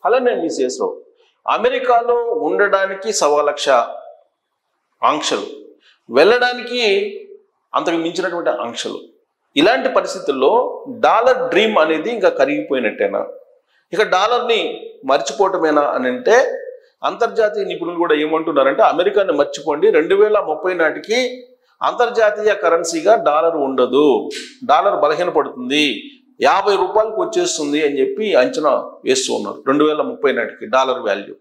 అలానే మిస్ఎస్రావు అమెరికాలో ఉండడానికి 1,00,000 ఆంక్షలు, వెళ్ళడానికి అంతకు మించినటువంటి ఆంక్షలు. ఇలాంటి పరిస్థితుల్లో డాలర్ డ్రీమ్ అనేది ఇంకా కరిగిపోయినట్టేనా, ఇక డాలర్ని మర్చిపోవటమేనా అని అంటే అంతర్జాతీయ నిపుణులు కూడా ఏమంటున్నారంటే అమెరికాని మర్చిపోండి, 2030 నాటికి అంతర్జాతీయ కరెన్సీగా డాలర్ ఉండదు, డాలర్ బలహీనపడుతుంది, 50 రూపాయలకు వచ్చేస్తుంది అని చెప్పి అంచనా వేస్తూ ఉన్నారు 2030 నాటికి డాలర్ వాల్యూ.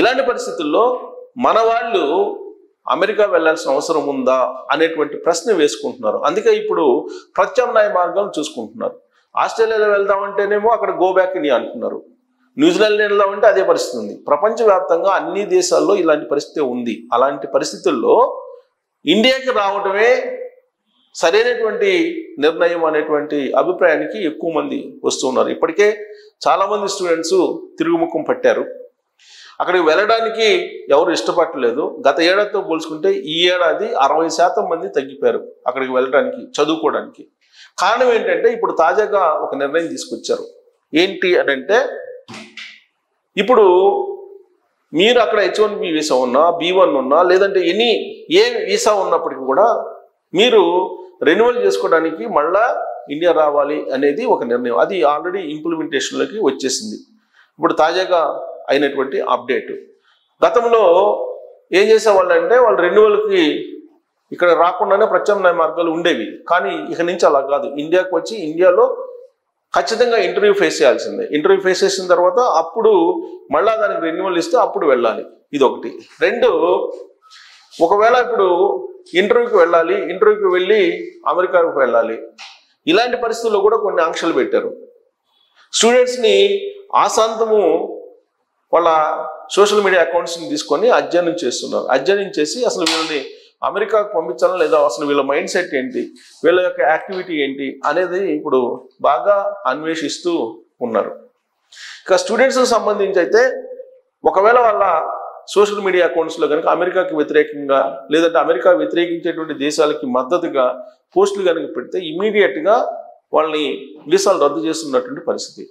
ఇలాంటి పరిస్థితుల్లో మన వాళ్ళు అమెరికా వెళ్లాల్సిన అవసరం ఉందా అనేటువంటి ప్రశ్న వేసుకుంటున్నారు. అందుకే ఇప్పుడు ప్రత్యామ్నాయ మార్గాలు చూసుకుంటున్నారు. ఆస్ట్రేలియాలో వెళ్దామంటేనేమో అక్కడ గో బ్యాక్ ఇండియా అంటున్నారు, న్యూజిలాండ్ వెళ్దామంటే అదే పరిస్థితి ఉంది. ప్రపంచవ్యాప్తంగా అన్ని దేశాల్లో ఇలాంటి పరిస్థితి ఉంది. అలాంటి పరిస్థితుల్లో ఇండియాకి రావడమే సరైనటువంటి నిర్ణయం అనేటువంటి అభిప్రాయానికి ఎక్కువ మంది వస్తున్నారు. ఇప్పటికే చాలా మంది స్టూడెంట్స్ తిరుగుముఖం పట్టారు. అక్కడికి వెళ్ళడానికి ఎవరు ఇష్టపడలేదు. గత ఏడాదితో పోల్చుకుంటే ఈ ఏడాది 60% మంది తగ్గిపోయారు అక్కడికి వెళ్ళడానికి, చదువుకోవడానికి. కారణం ఏంటంటే ఇప్పుడు తాజాగా ఒక నిర్ణయం తీసుకొచ్చారు. ఏంటి అని అంటే ఇప్పుడు మీరు అక్కడ H1B వీసా ఉన్నా, B1 ఉన్నా, లేదంటే ఏ వీసా ఉన్నప్పటికీ కూడా మీరు రెన్యువల్ చేసుకోవడానికి మళ్ళా ఇండియా రావాలి అనేది ఒక నిర్ణయం. అది ఆల్రెడీ ఇంప్లిమెంటేషన్లోకి వచ్చేసింది. ఇప్పుడు తాజాగా అయినటువంటి అప్డేట్. గతంలో ఏం చేసేవాళ్ళంటే వాళ్ళు రెన్యువల్కి ఇక్కడ రాకుండానే ప్రత్యామ్నాయ మార్గాలు ఉండేవి. కానీ ఇక నుంచి అలా కాదు. ఇండియాకి వచ్చి ఇండియాలో ఖచ్చితంగా ఇంటర్వ్యూ ఫేస్ చేయాల్సిందే. ఇంటర్వ్యూ ఫేస్ చేసిన తర్వాత అప్పుడు మళ్ళా దానికి రెన్యువల్ ఇస్తే అప్పుడు వెళ్ళాలి. ఇది ఒకటి. రెండు, ఒకవేళ ఇప్పుడు ఇంటర్వ్యూకి వెళ్ళాలి, ఇంటర్వ్యూకి వెళ్ళి అమెరికాకు వెళ్ళాలి, ఇలాంటి పరిస్థితుల్లో కూడా కొన్ని ఆంక్షలు పెట్టారు. స్టూడెంట్స్ని ఆశాంతము వాళ్ళ సోషల్ మీడియా అకౌంట్స్ని తీసుకొని అధ్యయనం చేస్తున్నారు. అధ్యయనం చేసి అసలు వీళ్ళని అమెరికాకు పంపించాలా లేదా, అసలు వీళ్ళ మైండ్ సెట్ ఏంటి, వీళ్ళ యొక్క యాక్టివిటీ ఏంటి అనేది ఇప్పుడు బాగా అన్వేషిస్తూ ఉన్నారు. ఇక స్టూడెంట్స్కి సంబంధించి అయితే ఒకవేళ వాళ్ళ సోషల్ మీడియా అకౌంట్స్లో కనుక అమెరికాకి వ్యతిరేకంగా లేదంటే అమెరికా వ్యతిరేకించేటువంటి దేశాలకి మద్దతుగా పోస్టులు కనుక పెడితే ఇమీడియట్గా వాళ్ళని వీసాలు రద్దు చేస్తున్నటువంటి పరిస్థితి.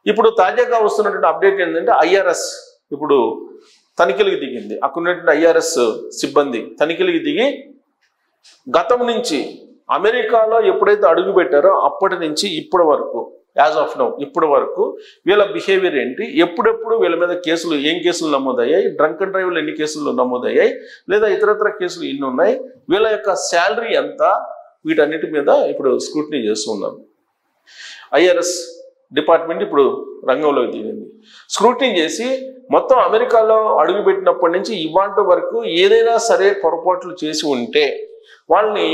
ఇప్పుడు తాజాగా వస్తున్నటువంటి అప్డేట్ ఏంటంటే IRS ఇప్పుడు తనిఖీలకు దిగింది. అక్కడ ఉన్నటువంటి IRS సిబ్బంది తనిఖీలకు దిగి గతం నుంచి అమెరికాలో ఎప్పుడైతే అడుగు పెట్టారో అప్పటి నుంచి ఇప్పటి వరకు, యాజ్ ఆఫ్ నౌ ఇప్పటి వరకు వీళ్ళ బిహేవియర్ ఏంటి, ఎప్పుడెప్పుడు వీళ్ళ మీద కేసులు, ఏం కేసులు నమోదయ్యాయి, డ్రంక్ అండ్ డ్రైవ్లు ఎన్ని కేసులు నమోదయ్యాయి, లేదా ఇతరత్ర కేసులు ఎన్ని ఉన్నాయి, వీళ్ళ యొక్క శాలరీ ఎంత, వీటన్నిటి మీద ఇప్పుడు స్క్రూటినీ చేస్తూ ఉన్నారు. IRS డిపార్ట్మెంట్ ఇప్పుడు రంగంలోకి దిగింది. స్క్రూటినీ చేసి మొత్తం అమెరికాలో అడుగుపెట్టినప్పటి నుంచి ఇవాళ వరకు ఏదైనా సరే పొరపాట్లు చేసి ఉంటే వాళ్ళని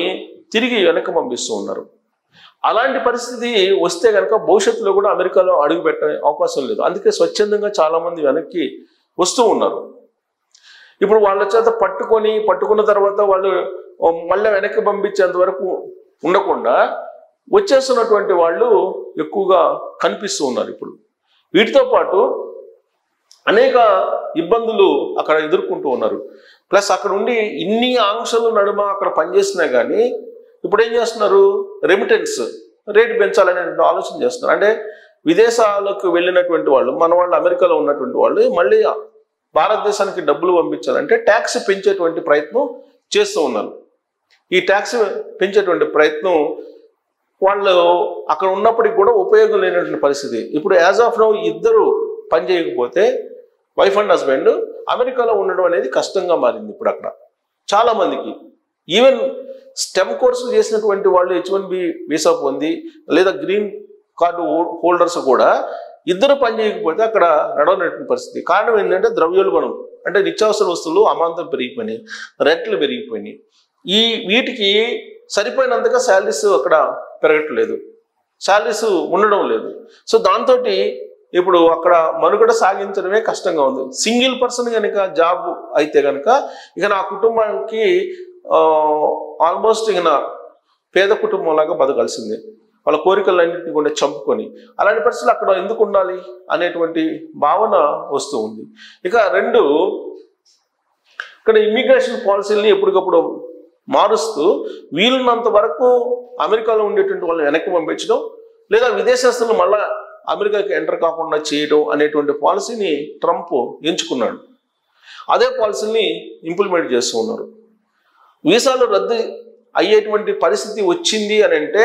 తిరిగి వెనక్కి పంపిస్తూ ఉన్నారు. అలాంటి పరిస్థితి వస్తే కనుక భవిష్యత్తులో కూడా అమెరికాలో అడుగు పెట్టే అవకాశం లేదు. అందుకే స్వచ్ఛందంగా చాలామంది వెనక్కి వస్తూ ఉన్నారు. ఇప్పుడు వాళ్ళ చేత పట్టుకున్న తర్వాత వాళ్ళు మళ్ళీ వెనక్కి పంపించేంత వరకు ఉండకుండా వచ్చేస్తున్నటువంటి వాళ్ళు ఎక్కువగా కనిపిస్తూ ఉన్నారు. ఇప్పుడు వీటితో పాటు అనేక ఇబ్బందులు అక్కడ ఎదుర్కొంటూ ఉన్నారు. ప్లస్ అక్కడ ఉండి ఇన్ని ఆంక్షలు నడుమ అక్కడ పనిచేసినా కానీ ఇప్పుడు ఏం చేస్తున్నారు, రెమిటెన్స్ రేటు పెంచాలనే ఆలోచన చేస్తున్నారు. అంటే విదేశాలకు వెళ్ళినటువంటి వాళ్ళు, మన వాళ్ళు అమెరికాలో ఉన్నటువంటి వాళ్ళు మళ్ళీ భారతదేశానికి డబ్బులు పంపించాలంటే ట్యాక్స్ పెంచేటువంటి ప్రయత్నం చేస్తూ ఉన్నారు. ఈ ట్యాక్స్ పెంచేటువంటి ప్రయత్నం వాళ్ళు అక్కడ ఉన్నప్పటికీ కూడా ఉపయోగం లేనటువంటి పరిస్థితి. ఇప్పుడు యాజ్ ఆఫ్ నౌ ఇద్దరు పని చేయకపోతే వైఫ్ అండ్ హస్బెండ్ అమెరికాలో ఉండడం అనేది కష్టంగా మారింది. ఇప్పుడు అక్కడ చాలా మందికి ఈవెన్ స్టెమ్ కోర్సులు చేసినటువంటి వాళ్ళు H1B వీసా పొంది లేదా గ్రీన్ కార్డు హోల్డర్స్ కూడా ఇద్దరు పని చేయకపోతే అక్కడ నడవనటువంటి పరిస్థితి. కారణం ఏంటంటే ద్రవ్యోల్బణం, అంటే నిత్యావసర వస్తువులు అమాంతం పెరిగిపోయినాయి, రేట్లు పెరిగిపోయినాయి. వీటికి సరిపోయినంతగా శాలరీస్ అక్కడ పెరగట్లేదు, శాలరీస్ ఉండడం లేదు. సో దాంతో ఇప్పుడు అక్కడ మనుగడ సాగించడమే కష్టంగా ఉంది. సింగిల్ పర్సన్ కనుక జాబ్ అయితే కనుక ఇక నా కుటుంబానికి ఆల్మోస్ట్ ఇక నా పేద కుటుంబంలాగా బతకాల్సిందే, వాళ్ళ కోరికలన్నింటినీ కూడా చంపుకొని. అలాంటి పరిస్థితులు అక్కడ ఎందుకు ఉండాలి అనేటువంటి భావన వస్తూ ఉంది. ఇక రెండు, ఇక్కడ ఇమ్మిగ్రేషన్ పాలసీలని ఎప్పటికప్పుడు మారుస్తూ వీలున్నంత వరకు అమెరికాలో ఉండేటువంటి వాళ్ళని వెనక్కి పంపించడం, లేదా విదేశస్తులను మళ్ళా అమెరికాకి ఎంటర్ కాకుండా చేయడం అనేటువంటి పాలసీని ట్రంప్ ఎంచుకున్నాడు. అదే పాలసీని ఇంప్లిమెంట్ చేస్తూ ఉన్నారు. వీసాలు రద్దు అయ్యేటువంటి పరిస్థితి వచ్చింది అని అంటే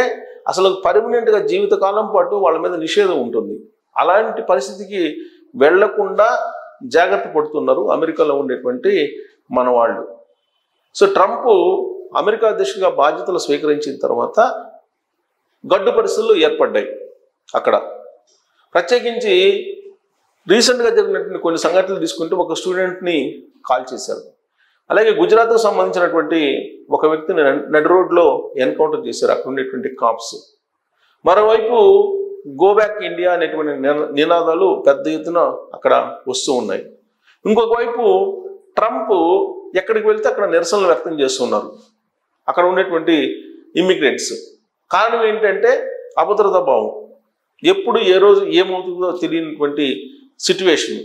అసలు పర్మనెంట్గా జీవితకాలం పాటు వాళ్ళ మీద నిషేధం ఉంటుంది. అలాంటి పరిస్థితికి వెళ్లకుండా జాగ్రత్త పడుతున్నారు అమెరికాలో ఉండేటువంటి మన వాళ్ళు. సో ట్రంప్ అమెరికా అధ్యక్షుడిగా బాధ్యతలు స్వీకరించిన తర్వాత గడ్డు పరిస్థితులు ఏర్పడ్డాయి అక్కడ. ప్రత్యేకించి రీసెంట్గా జరిగినటువంటి కొన్ని సంఘటనలు తీసుకుంటే ఒక స్టూడెంట్ని కాల్ చేశారు. అలాగే గుజరాత్కు సంబంధించినటువంటి ఒక వ్యక్తిని నడి రోడ్లో ఎన్కౌంటర్ చేశారు అక్కడ ఉండేటువంటి కాప్స్. మరోవైపు గో బ్యాక్ ఇండియా అనేటువంటి నినాదాలు పెద్ద ఎత్తున అక్కడ వస్తూ ఉన్నాయి. ఇంకొక వైపు ట్రంప్ ఎక్కడికి వెళ్తే అక్కడ నిరసనలు వ్యక్తం చేస్తున్నారు అక్కడ ఉండేటువంటి ఇమ్మిగ్రెంట్స్. కారణం ఏంటంటే అభద్రతా భావం, ఎప్పుడు ఏ రోజు ఏమవుతుందో తెలియనటువంటి సిట్యువేషన్.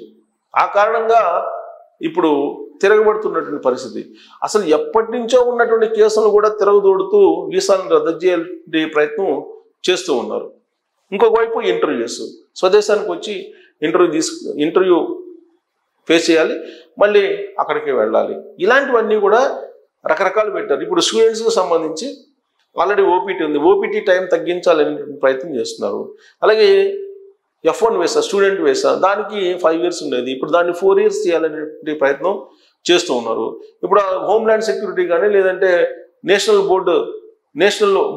ఆ కారణంగా ఇప్పుడు తిరగబడుతున్నటువంటి పరిస్థితి. అసలు ఎప్పటి నుంచో ఉన్నటువంటి కేసులను కూడా తిరగదోడుతూ వీసాలను రద్దు చేసే ప్రయత్నం చేస్తూ ఉన్నారు. ఇంకొక వైపు ఇంటర్వ్యూస్, స్వదేశానికి వచ్చి ఇంటర్వ్యూ ఫేస్ చేయాలి, మళ్ళీ అక్కడికి వెళ్ళాలి. ఇలాంటివన్నీ కూడా రకరకాలు పెట్టారు. ఇప్పుడు స్టూడెంట్స్కి సంబంధించి ఆల్రెడీ ఓపీటీ ఉంది, ఓపీటీ టైం తగ్గించాలనే ప్రయత్నం చేస్తున్నారు. అలాగే F1 వీసా, స్టూడెంట్ వీసా, దానికి 5 years ఉండేది, ఇప్పుడు దాన్ని 4 years చేయాలనే ప్రయత్నం చేస్తూ ఉన్నారు. ఇప్పుడు హోమ్ల్యాండ్ సెక్యూరిటీ కానీ, లేదంటే నేషనల్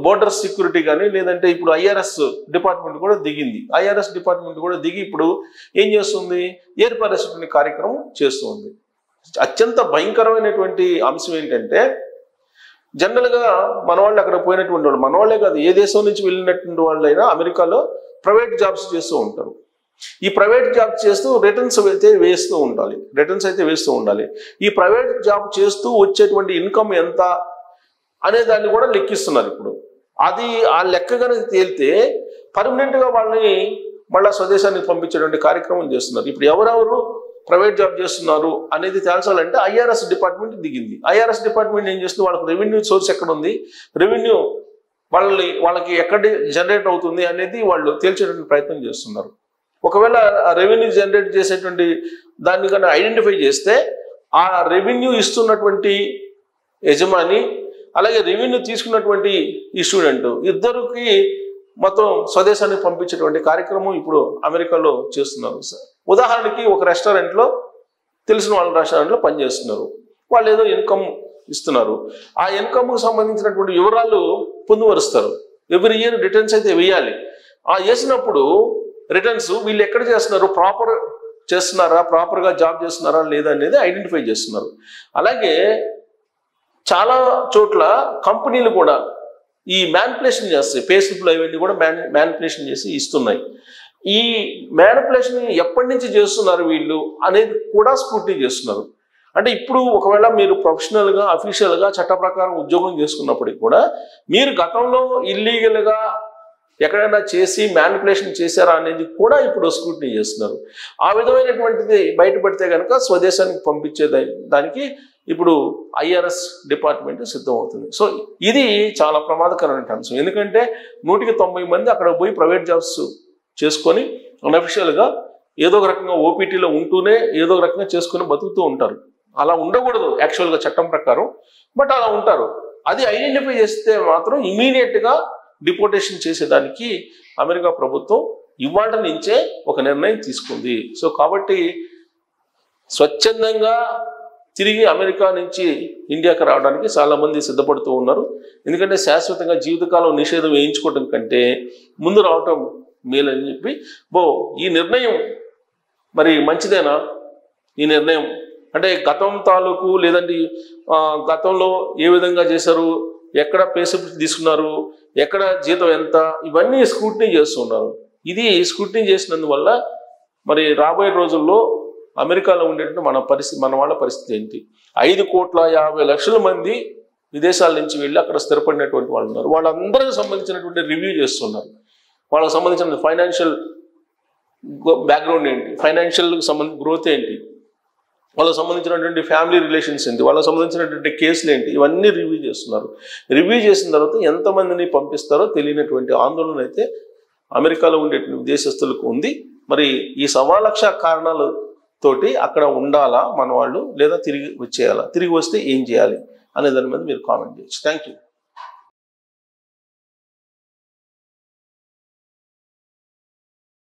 బోర్డర్ సెక్యూరిటీ కానీ, లేదంటే ఇప్పుడు IRS డిపార్ట్మెంట్ కూడా దిగింది. IRS డిపార్ట్మెంట్ కూడా దిగి ఇప్పుడు ఏం చేస్తుంది, ఏర్పరిచేటువంటి కార్యక్రమం చేస్తుంది. అత్యంత భయంకరమైనటువంటి అంశం ఏంటంటే జనరల్గా మన వాళ్ళు అక్కడ పోయినటువంటి వాళ్ళు, మన వాళ్ళే కాదు ఏ దేశం నుంచి వెళ్ళినటువంటి వాళ్ళైనా అమెరికాలో ప్రైవేట్ జాబ్స్ చేస్తూ ఉంటారు. ఈ ప్రైవేట్ జాబ్ చేస్తూ రిటర్న్స్ అయితే వేస్తూ ఉండాలి. ఈ ప్రైవేట్ జాబ్ చేస్తూ వచ్చేటువంటి ఇన్కమ్ ఎంత అనే దాన్ని కూడా లెక్కిస్తున్నారు. ఇప్పుడు అది ఆ లెక్క కనుక తేలితే పర్మనెంట్గా వాళ్ళని మళ్ళీ స్వదేశానికి పంపించేటువంటి కార్యక్రమం చేస్తున్నారు. ఇప్పుడు ఎవరెవరు ప్రైవేట్ జాబ్ చేస్తున్నారు అనేది తేల్చాలంటే IRS డిపార్ట్మెంట్ దిగింది. IRS డిపార్ట్మెంట్ ఏం చేస్తుంది, వాళ్ళకి రెవెన్యూ సోర్స్ ఎక్కడ ఉంది, రెవెన్యూ వాళ్ళకి ఎక్కడ జనరేట్ అవుతుంది అనేది వాళ్ళు తేల్చేటువంటి ప్రయత్నం చేస్తున్నారు. ఒకవేళ ఆ రెవెన్యూ జనరేట్ చేసేటువంటి దాన్ని కన్నా ఐడెంటిఫై చేస్తే ఆ రెవెన్యూ ఇస్తున్నటువంటి యజమాని అలాగే రెవెన్యూ తీసుకున్నటువంటి ఈ స్టూడెంట్ ఇద్దరికి మొత్తం స్వదేశానికి పంపించేటువంటి కార్యక్రమం ఇప్పుడు అమెరికాలో చేస్తున్నారు. ఉదాహరణకి ఒక రెస్టారెంట్లో, తెలిసిన వాళ్ళ రెస్టారెంట్లో పనిచేస్తున్నారు, వాళ్ళు ఏదో ఇన్కమ్ ఇస్తున్నారు. ఆ ఇన్కమ్కి సంబంధించినటువంటి వివరాలు పొందుపరుస్తారు. ఎవ్రీ ఇయర్ రిటర్న్స్ అయితే వేయాలి. ఆ వేసినప్పుడు రిటర్న్స్ వీళ్ళు ఎక్కడ చేస్తున్నారు, ప్రాపర్గా జాబ్ చేస్తున్నారా లేదా అనేది ఐడెంటిఫై చేస్తున్నారు. అలాగే చాలా చోట్ల కంపెనీలు కూడా ఈ మ్యానిపులేషన్ చేస్తాయి, పే స్లిప్లు అవన్నీ కూడా మ్యానిపులేషన్ చేసి ఇస్తున్నాయి. ఈ మ్యానిపులేషన్ ఎప్పటి నుంచి చేస్తున్నారు వీళ్ళు అనేది కూడా స్క్రూటినీ చేస్తున్నారు. అంటే ఇప్పుడు ఒకవేళ మీరు ప్రొఫెషనల్గా అఫీషియల్గా చట్ట ప్రకారం ఉద్యోగం చేసుకున్నప్పటికీ కూడా మీరు గతంలో ఇల్లీగల్గా ఎక్కడైనా చేసి మ్యానిపులేషన్ చేశారా అనేది కూడా ఇప్పుడు స్క్రూటినీ చేస్తున్నారు. ఆ విధమైనటువంటిది బయటపడితే కనుక స్వదేశానికి పంపించే దానికి ఇప్పుడు IRS డిపార్ట్మెంట్ సిద్ధమవుతుంది. సో ఇది చాలా ప్రమాదకరమైన అంశం. ఎందుకంటే 190 మంది అక్కడ పోయి ప్రైవేట్ జాబ్స్ చేసుకొని అన్అఫిషియల్గా ఏదో ఒక రకంగా ఓపీటీలో ఉంటూనే ఏదో ఒక రకంగా చేసుకుని బతుకుతూ ఉంటారు. అలా ఉండకూడదు యాక్చువల్గా చట్టం ప్రకారం, బట్ అలా ఉంటారు. అది ఐడెంటిఫై చేస్తే మాత్రం ఇమీడియట్గా డిపోర్టేషన్ చేసేదానికి అమెరికా ప్రభుత్వం ఇవాళ నుంచే ఒక నిర్ణయం తీసుకుంది. సో కాబట్టి స్వచ్ఛందంగా తిరిగి అమెరికా నుంచి ఇండియాకి రావడానికి చాలామంది సిద్ధపడుతూ ఉన్నారు. ఎందుకంటే శాశ్వతంగా జీవితకాలం నిషేధం వేయించుకోవడం కంటే ముందు రావటం మేలని చెప్పి ఈ నిర్ణయం మరి మంచిదేనా? ఈ నిర్ణయం అంటే గతం తాలూకు లేదంటే గతంలో ఏ విధంగా చేశారు, ఎక్కడ పేసెప్ట్ తీసుకున్నారు, ఎక్కడ జీతం ఎంత, ఇవన్నీ స్క్రూటినీ చేస్తున్నారు. ఇది స్క్రూటినీ చేసినందువల్ల మరి రాబోయే రోజుల్లో అమెరికాలో ఉండేటువంటి మన వాళ్ళ పరిస్థితి ఏంటి? 5,50,00,000 మంది విదేశాల నుంచి వెళ్ళి అక్కడ స్థిరపడినటువంటి వాళ్ళు ఉన్నారు. వాళ్ళందరికీ సంబంధించినటువంటి రివ్యూ చేస్తున్నారు. వాళ్ళకి సంబంధించిన ఫైనాన్షియల్ బ్యాక్గ్రౌండ్ ఏంటి, ఫైనాన్షియల్కి సంబంధించిన గ్రోత్ ఏంటి, వాళ్ళకి సంబంధించినటువంటి ఫ్యామిలీ రిలేషన్స్ ఏంటి, వాళ్ళకి సంబంధించినటువంటి కేసులు ఏంటి, ఇవన్నీ రివ్యూ చేస్తున్నారు. రివ్యూ చేసిన తర్వాత ఎంతమందిని పంపిస్తారో తెలియనటువంటి ఆందోళన అయితే అమెరికాలో ఉండే విదేశస్తులకు ఉంది. మరి ఈ 1,15,00,000 కారణాలు తోటి అక్కడ ఉండాలా మన వాళ్ళు, లేదా తిరిగి వచ్చేయాలా, తిరిగి వస్తే ఏం చేయాలి అనే దాని మీద మీరు కామెంట్ చేయొచ్చు. Thank you.